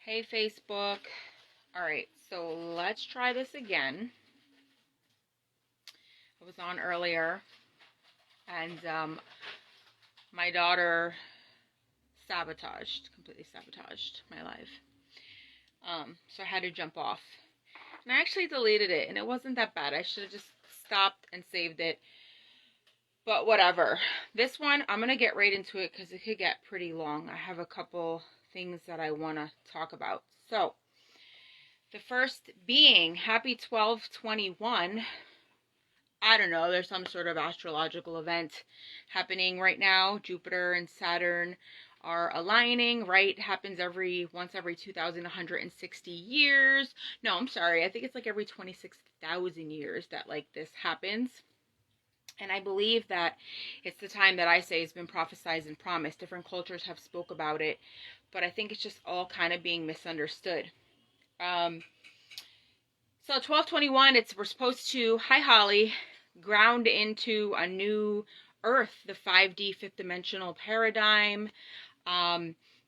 Hey, Facebook. All right, so let's try this again. I was on earlier, and my daughter completely sabotaged my life. So I had to jump off. And I actually deleted it, and it wasn't that bad. I should have just stopped and saved it. But whatever. This one, I'm going to get right into it because it could get pretty long. I have a couple things that I want to talk about. So, the first being, happy 12/21. I don't know, there's some sort of astrological event happening right now. Jupiter and Saturn are aligning, right? It happens once every 2,160 years. No, I'm sorry. I think it's like every 26,000 years that like this happens. And I believe that it's the time that I say has been prophesized and promised. Different cultures have spoke about it, but I think it's just all kind of being misunderstood. So 12/21, we're supposed to, hi Holly, ground into a new earth, the 5D fifth dimensional paradigm.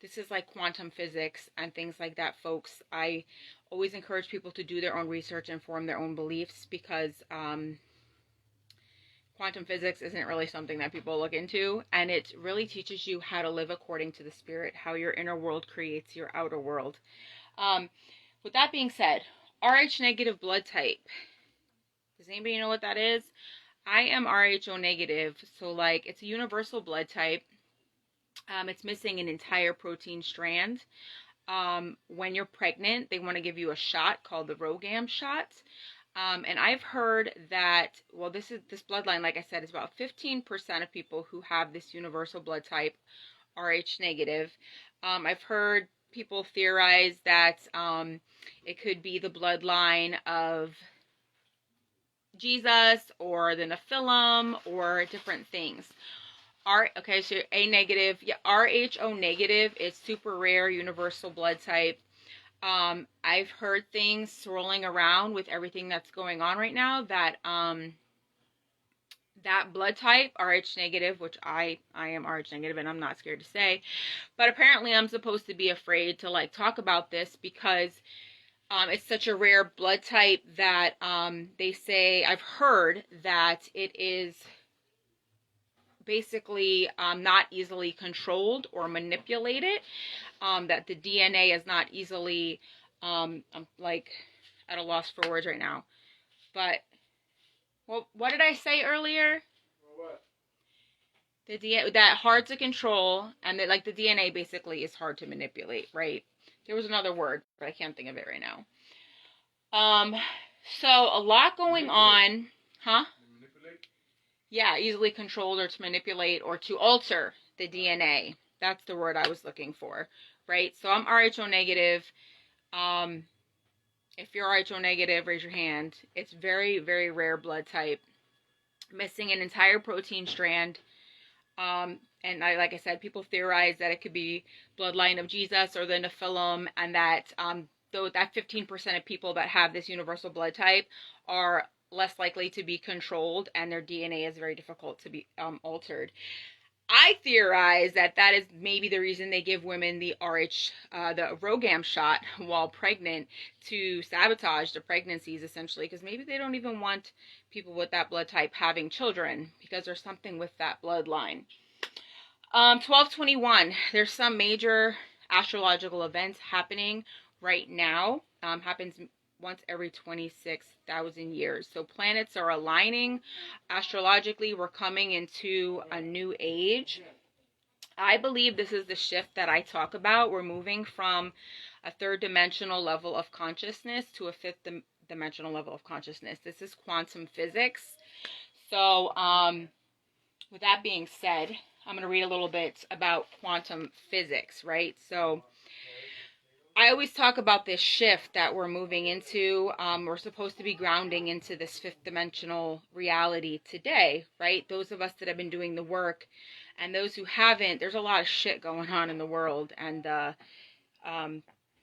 This is like quantum physics and things like that, folks. I always encourage people to do their own research and form their own beliefs because quantum physics isn't really something that people look into, and it really teaches you how to live according to the spirit, how your inner world creates your outer world. With that being said, Rh negative blood type. Does anybody know what that is? I am Rho negative, so like it's a universal blood type. It's missing an entire protein strand. When you're pregnant, they want to give you a shot called the RhoGAM shot. And I've heard that, well, this bloodline, like I said, is about 15% of people who have this universal blood type, Rh negative. I've heard people theorize that it could be the bloodline of Jesus or the Nephilim or different things. Okay, so A negative, yeah, Rho negative is super rare, universal blood type. I've heard things swirling around with everything that's going on right now that that blood type, Rh negative, which I am Rh negative and I'm not scared to say, but apparently I'm supposed to be afraid to like talk about this because it's such a rare blood type that they say, I've heard that it is basically not easily controlled or manipulated, that the DNA is not easily, I'm like at a loss for words right now, but well, what did I say earlier? What? That hard to control, and that like the DNA basically is hard to manipulate, right? There was another word, but I can't think of it right now. So a lot going on, huh? Manipulate? Yeah, easily controlled or to manipulate or to alter the DNA. That's the word I was looking for, right? So I'm Rho negative. If you're Rho negative, raise your hand. It's very, very rare blood type. Missing an entire protein strand. And like I said, people theorize that it could be bloodline of Jesus or the Nephilim, and that though that 15% of people that have this universal blood type are less likely to be controlled, and their DNA is very difficult to be altered. I theorize that is maybe the reason they give women the the RhoGAM shot while pregnant, to sabotage the pregnancies, essentially, because maybe they don't even want people with that blood type having children because there's something with that bloodline. 12/21. There's some major astrological events happening right now. Happens once every 26,000 years. So planets are aligning astrologically. We're coming into a new age. I believe this is the shift that I talk about. We're moving from a third dimensional level of consciousness to a fifth dimensional level of consciousness. This is quantum physics. So, with that being said, I'm going to read a little bit about quantum physics, right? So, I always talk about this shift that we're moving into. We're supposed to be grounding into this fifth dimensional reality today, right? Those of us that have been doing the work, and those who haven't, there's a lot of shit going on in the world, and a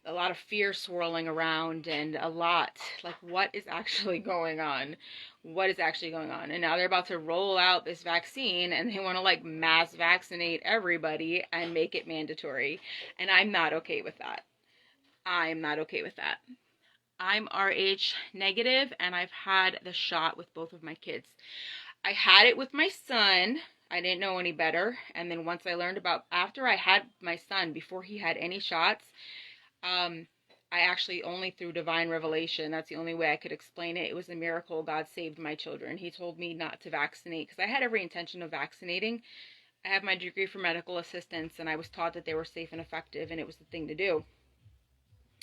lot of fear swirling around, and a lot, like, what is actually going on? What is actually going on? And now they're about to roll out this vaccine, and they want to, like, mass vaccinate everybody and make it mandatory, and I'm not okay with that. I'm not okay with that. I'm Rh negative, and I've had the shot with both of my kids. I had it with my son. I didn't know any better. And then once I learned about, after I had my son, before he had any shots, I actually, only through divine revelation, that's the only way I could explain it. It was a miracle. God saved my children. He told me not to vaccinate because I had every intention of vaccinating. I have my degree for medical assistance, and I was taught that they were safe and effective, and it was the thing to do.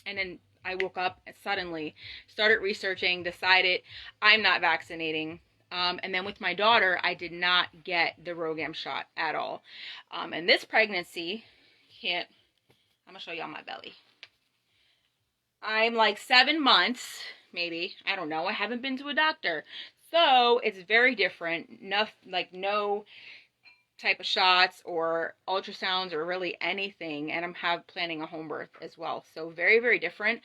And then I woke up and suddenly started researching, decided I'm not vaccinating. And then with my daughter, I did not get the RhoGAM shot at all. And this pregnancy, I'm going to show y'all my belly. I'm like 7 months, maybe. I don't know. I haven't been to a doctor. So it's very different. No type of shots or ultrasounds or really anything. And I'm planning a home birth as well. So very, very different.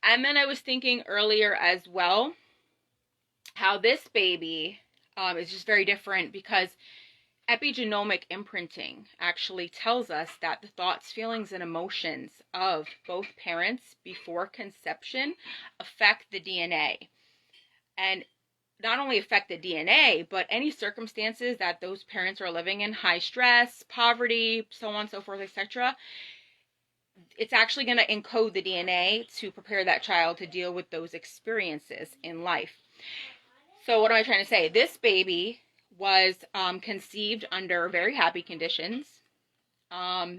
And then I was thinking earlier as well, how this baby is just very different because epigenomic imprinting actually tells us that the thoughts, feelings, and emotions of both parents before conception affect the DNA. And not only affect the DNA, but any circumstances that those parents are living in, high stress, poverty, so on and so forth, etc., it's actually going to encode the DNA to prepare that child to deal with those experiences in life. So what am I trying to say? This baby was conceived under very happy conditions. I've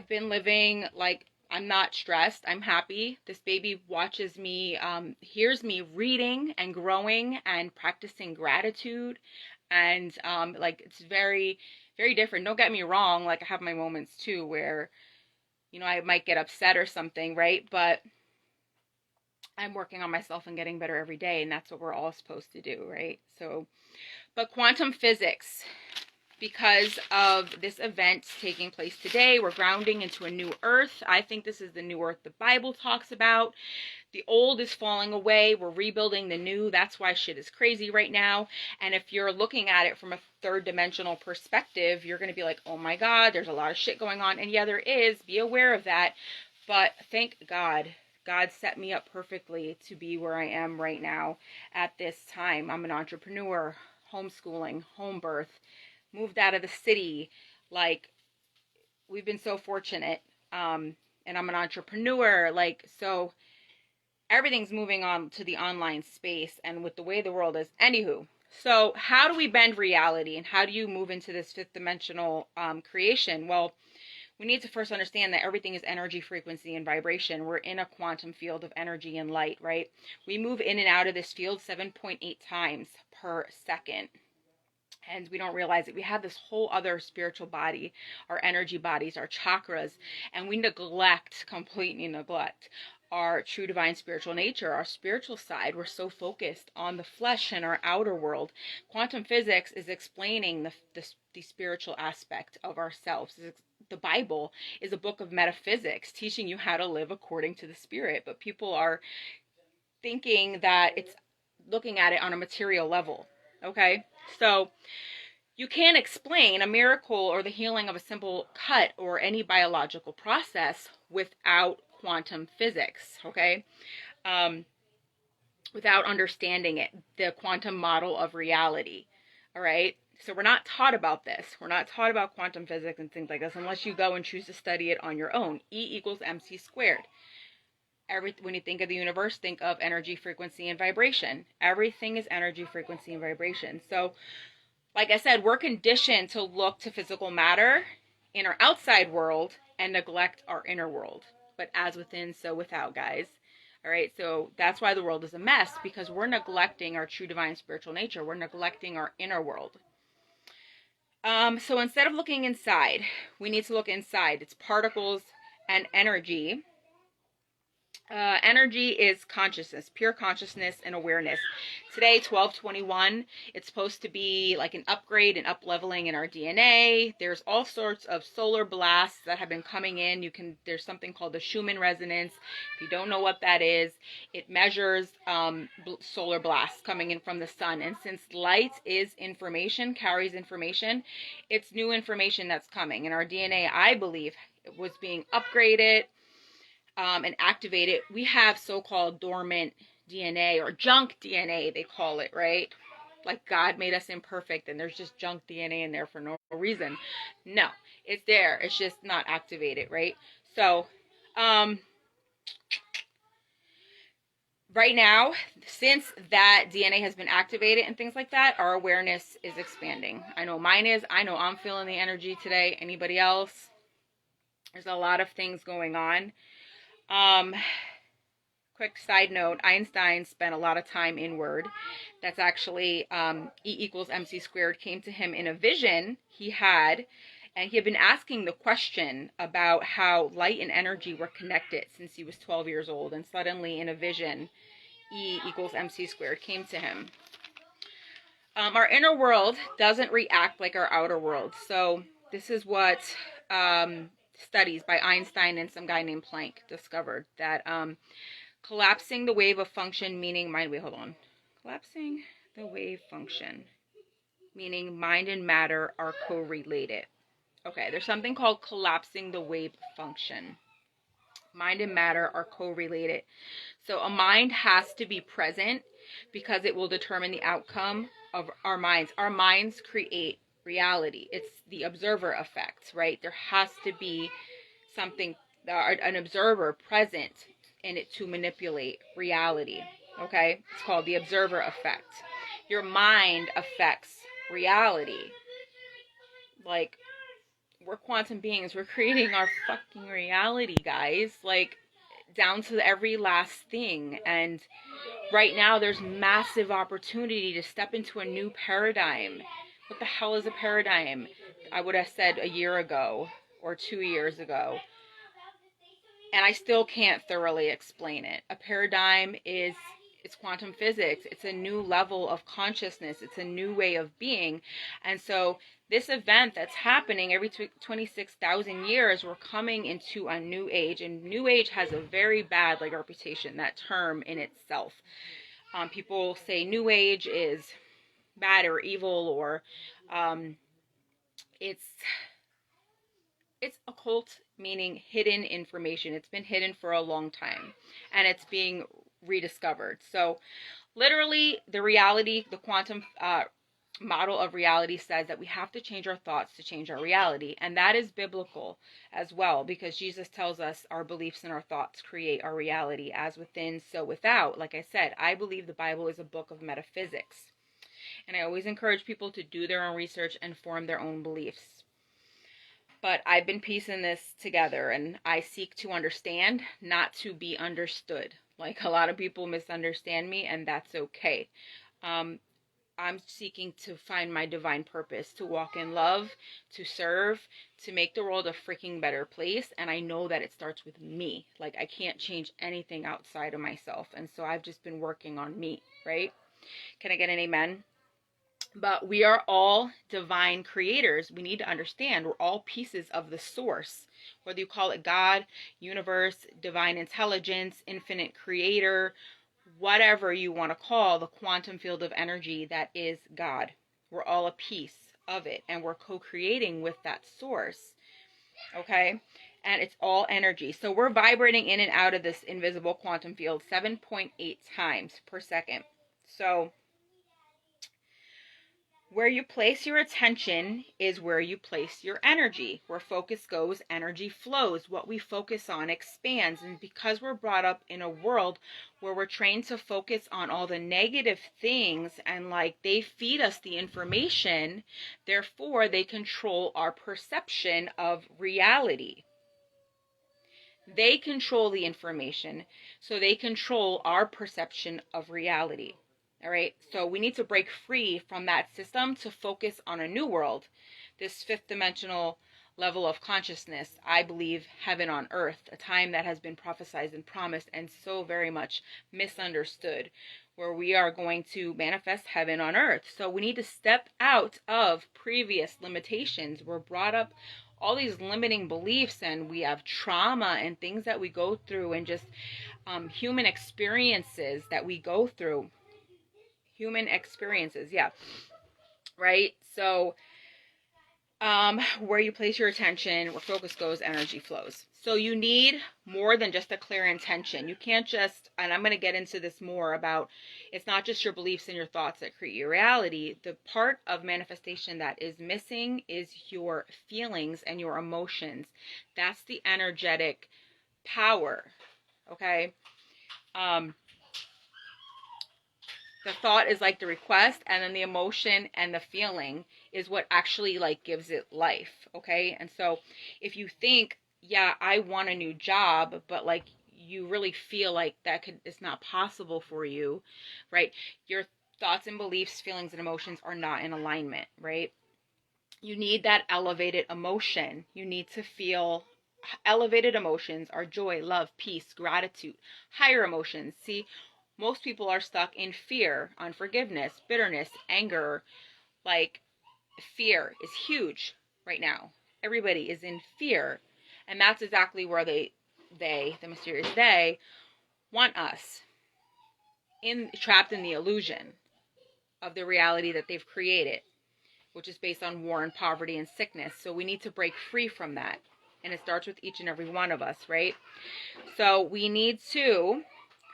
been living like, I'm not stressed. I'm happy. This baby watches me, hears me reading and growing and practicing gratitude. And like, it's very, very different. Don't get me wrong. Like, I have my moments too where, I might get upset or something, right? But I'm working on myself and getting better every day, and that's what we're all supposed to do, right? So, but quantum physics, because of this event taking place today, we're grounding into a new earth. I think this is the new earth the Bible talks about. The old is falling away. We're rebuilding the new. That's why shit is crazy right now. And if you're looking at it from a third dimensional perspective, you're going to be like, oh my God, there's a lot of shit going on. And yeah, there is. Be aware of that. But thank God. God set me up perfectly to be where I am right now at this time. I'm an entrepreneur, homeschooling, home birth, moved out of the city. Like, we've been so fortunate. And I'm an entrepreneur. Like, so everything's moving on to the online space and with the way the world is. Anywho, so how do we bend reality and how do you move into this fifth dimensional creation? Well, we need to first understand that everything is energy, frequency, and vibration. We're in a quantum field of energy and light, right? We move in and out of this field 7.8 times per second. And we don't realize it. We have this whole other spiritual body, our energy bodies, our chakras, and we completely neglect our true divine spiritual nature, our spiritual side. We're so focused on the flesh and our outer world. Quantum physics is explaining the spiritual aspect of ourselves. The Bible is a book of metaphysics, teaching you how to live according to the spirit. But people are thinking that it's looking at it on a material level. Okay? So you can't explain a miracle or the healing of a simple cut or any biological process without quantum physics, okay? Without understanding it, the quantum model of reality, all right? So we're not taught about this. We're not taught about quantum physics and things like this unless you go and choose to study it on your own. E = mc squared. When you think of the universe, think of energy, frequency, and vibration. Everything is energy, frequency, and vibration. So, like I said, we're conditioned to look to physical matter in our outside world and neglect our inner world. But as within, so without, guys. All right, so that's why the world is a mess, because we're neglecting our true divine spiritual nature. We're neglecting our inner world. So instead of looking inside, we need to look inside. It's particles and energy. Energy is consciousness, pure consciousness and awareness. Today, 12/21, it's supposed to be like an upgrade and up-leveling in our DNA. There's all sorts of solar blasts that have been coming in. There's something called the Schumann resonance. If you don't know what that is, it measures solar blasts coming in from the sun. And since light is information, carries information, it's new information that's coming. And our DNA, I believe, was being upgraded and activate it, we have so-called dormant DNA, or junk DNA, they call it, right? Like God made us imperfect and there's just junk DNA in there for no reason. No, it's there. It's just not activated, right? So, right now, since that DNA has been activated and things like that, our awareness is expanding. I know mine is. I know I'm feeling the energy today. Anybody else? There's a lot of things going on. Quick side note, Einstein spent a lot of time inward. That's actually E=mc² came to him in a vision he had, and he had been asking the question about how light and energy were connected since he was 12 years old, and suddenly in a vision, E=mc² came to him. Our inner world doesn't react like our outer world. So this is what studies by Einstein and some guy named Planck discovered, that collapsing the wave of function, meaning collapsing the wave function, meaning mind and matter are correlated. Okay, there's something called collapsing the wave function. Mind and matter are correlated. So a mind has to be present because it will determine the outcome of our minds. Our minds create reality. It's the observer effect, right? There has to be something, an observer present in it to manipulate reality. Okay? It's called the observer effect. Your mind affects reality. Like, we're quantum beings. We're creating our fucking reality, guys. Like, down to every last thing. And right now, there's massive opportunity to step into a new paradigm. What the hell is a paradigm? I would have said a year ago or 2 years ago. And I still can't thoroughly explain it. A paradigm it's quantum physics. It's a new level of consciousness. It's a new way of being. And so this event that's happening every 26,000 years, we're coming into a new age. And new age has a very bad reputation, that term in itself. People say new age is bad or evil, or it's occult, meaning hidden information. It's been hidden for a long time and it's being rediscovered. So literally the quantum model of reality says that we have to change our thoughts to change our reality. And that is biblical as well, because Jesus tells us our beliefs and our thoughts create our reality, as within, so without. Like I said, I believe the Bible is a book of metaphysics. And I always encourage people to do their own research and form their own beliefs. But I've been piecing this together, and I seek to understand, not to be understood. Like, a lot of people misunderstand me, and that's okay. I'm seeking to find my divine purpose, to walk in love, to serve, to make the world a freaking better place. And I know that it starts with me. Like, I can't change anything outside of myself. And so I've just been working on me, right? Can I get an amen? But we are all divine creators. We need to understand we're all pieces of the source. Whether you call it God, universe, divine intelligence, infinite creator, whatever you want to call the quantum field of energy that is God. We're all a piece of it, and we're co-creating with that source. Okay? And it's all energy. So we're vibrating in and out of this invisible quantum field 7.8 times per second. So where you place your attention is where you place your energy. Where focus goes, energy flows. What we focus on expands. And because we're brought up in a world where we're trained to focus on all the negative things, and they feed us the information, therefore they control our perception of reality. They control the information, so they control our perception of reality. All right, so we need to break free from that system to focus on a new world, this fifth dimensional level of consciousness. I believe heaven on earth, a time that has been prophesied and promised and so very much misunderstood, where we are going to manifest heaven on earth. So we need to step out of previous limitations. We're brought up all these limiting beliefs, and we have trauma and things that we go through, and just human experiences that we go through. Human experiences, yeah. Right? So Where you place your attention, where focus goes, energy flows. So you need more than just a clear intention. You can't just, and I'm going to get into this more about, it's not just your beliefs and your thoughts that create your reality. The part of manifestation that is missing is your feelings and your emotions. That's the energetic power. Okay. The thought is like the request, and then the emotion and the feeling is what actually like gives it life. Okay. And so if you think, yeah, I want a new job, but like you really feel like it's not possible for you, right? Your thoughts and beliefs, feelings and emotions are not in alignment, right? You need that elevated emotion. You need to feel elevated emotions are joy, love, peace, gratitude, higher emotions. See, most people are stuck in fear, unforgiveness, bitterness, anger. Like, fear is huge right now. Everybody is in fear. And that's exactly where the mysterious they, want us trapped in the illusion of the reality that they've created, which is based on war and poverty and sickness. So we need to break free from that. And it starts with each and every one of us, right? So we need to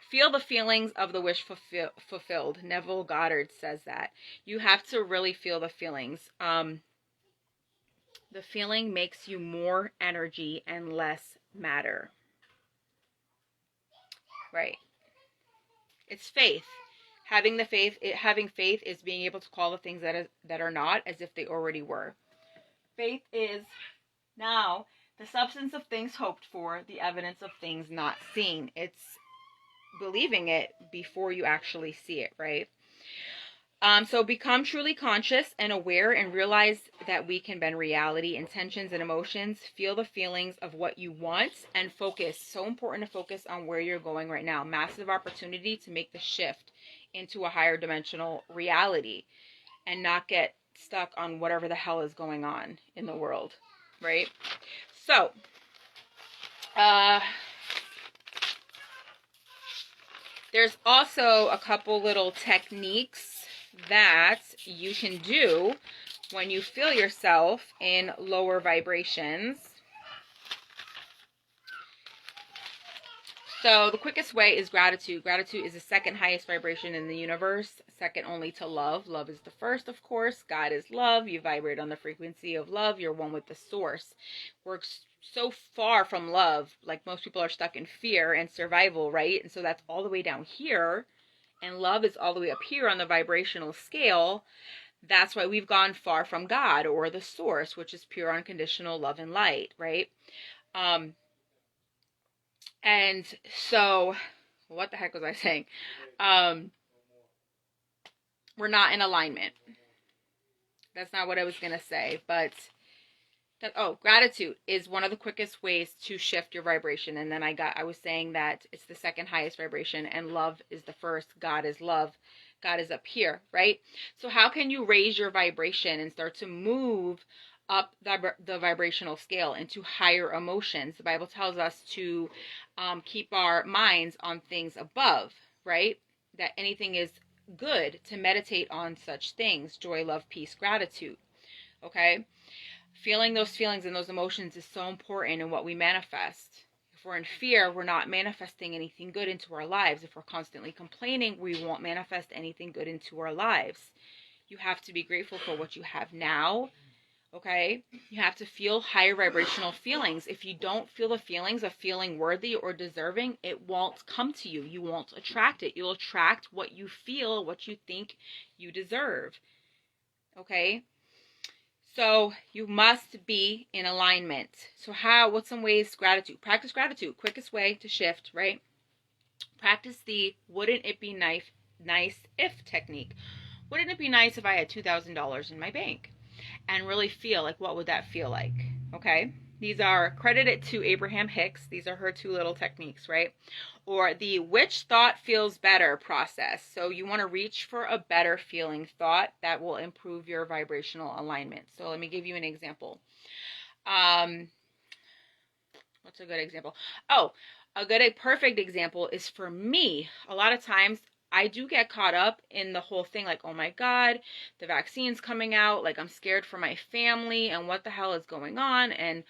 feel the feelings of the wish fulfilled. Neville Goddard says that. You have to really feel the feelings. The feeling makes you more energy and less matter. Right. It's faith. Having faith is being able to call the things that are not as if they already were. Faith is now the substance of things hoped for, the evidence of things not seen. It's believing it before you actually see it, right? So become truly conscious and aware and realize that we can bend reality, intentions, and emotions. Feel the feelings of what you want and focus. So important to focus on where you're going right now. Massive opportunity to make the shift into a higher dimensional reality and not get stuck on whatever the hell is going on in the world, right? So, there's also a couple little techniques that you can do when you feel yourself in lower vibrations. So the quickest way is gratitude. Gratitude is the second highest vibration in the universe, second only to love. Love is the first, of course. God is love. You vibrate on the frequency of love. You're one with the source. We're so far from love. Like, most people are stuck in fear and survival, right? And so that's all the way down here. And love is all the way up here on the vibrational scale. That's why we've gone far from God or the source, which is pure unconditional love and light, right? And so, what the heck was I saying? We're not in alignment. That's not what I was going to say, but gratitude is one of the quickest ways to shift your vibration. And then I was saying that it's the second highest vibration and love is the first. God is love. God is up here, right? So how can you raise your vibration and start to move up the vibrational scale into higher emotions? The Bible tells us to keep our minds on things above, right? That anything is good, to meditate on such things: joy, love, peace, gratitude. Okay? Feeling those feelings and those emotions is so important in what we manifest. If we're in fear, we're not manifesting anything good into our lives. If we're constantly complaining, we won't manifest anything good into our lives. You have to be grateful for what you have now. Okay? You have to feel higher vibrational feelings. If you don't feel the feelings of feeling worthy or deserving, it won't come to you. You won't attract it. You'll attract what you feel, what you think you deserve. Okay? So you must be in alignment. So what's some ways? Gratitude. Practice gratitude. Quickest way to shift, right? Practice the wouldn't it be nice if technique. Wouldn't it be nice if I had $2,000 in my bank? And really feel like, what would that feel like? Okay. These are credited to Abraham Hicks. These are her two little techniques, right? Or the which thought feels better process. So you want to reach for a better feeling thought that will improve your vibrational alignment. So let me give you an example. What's a good example? A perfect example is for me. A lot of times I do get caught up in the whole thing, like, oh my God, the vaccine's coming out, like I'm scared for my family and what the hell is going on, and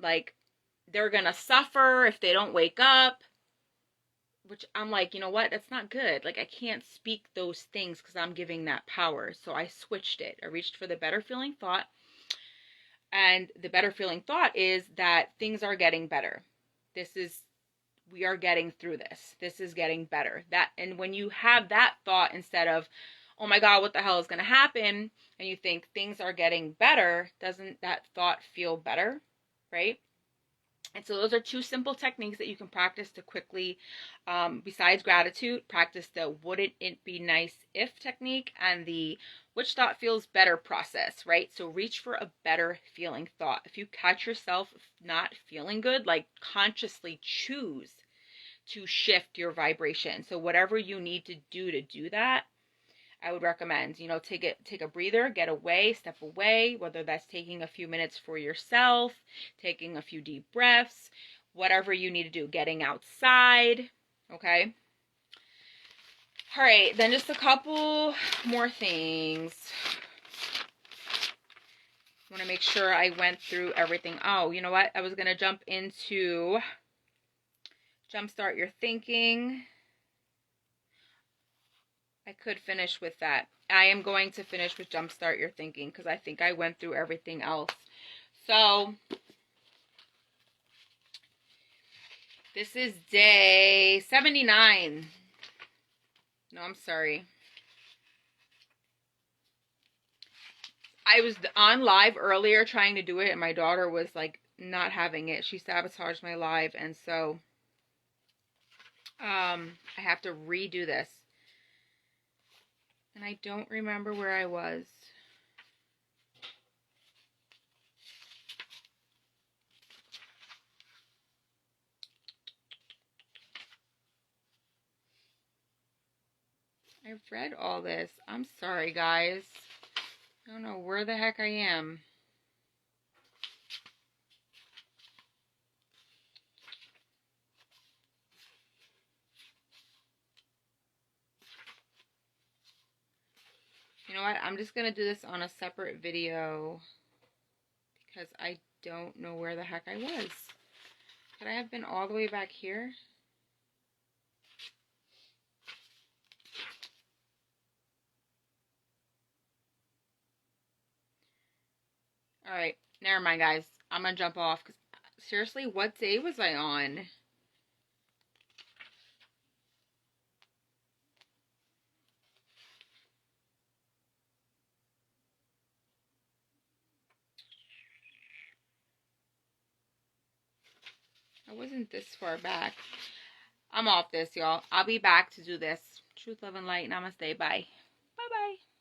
like they're gonna suffer if they don't wake up, which I'm like, you know what, that's not good. Like, I can't speak those things because I'm giving that power. So I switched it. I reached for the better feeling thought, and the better feeling thought is that things are getting better. We are getting through this. This is getting better. And when you have that thought instead of, oh my God, what the hell is going to happen? And you think things are getting better, doesn't that thought feel better? Right? And so those are two simple techniques that you can practice to quickly, besides gratitude, practice the wouldn't it be nice if technique and the which thought feels better process, right? So reach for a better feeling thought. If you catch yourself not feeling good, like consciously choose to shift your vibration. So whatever you need to do that, I would recommend, take a breather, get away, step away, whether that's taking a few minutes for yourself, taking a few deep breaths, whatever you need to do, getting outside, okay? All right, then just a couple more things. I want to make sure I went through everything. Oh, you know what? I was going to jump into Jumpstart Your Thinking. I could finish with that. I am going to finish with Jumpstart Your Thinking because I think I went through everything else. So, this is day 79. No, I'm sorry. I was on live earlier trying to do it, and my daughter was like not having it. She sabotaged my live, and so I have to redo this. And I don't remember where I was. I've read all this. I'm sorry, guys. I don't know where the heck I am. You know what? I'm just going to do this on a separate video because I don't know where the heck I was. Could I have been all the way back here? Alright, never mind, guys. I'm going to jump off because seriously, what day was I on? I wasn't this far back. I'm off this, y'all. I'll be back to do this. Truth, love, and light. Namaste. Bye. Bye-bye.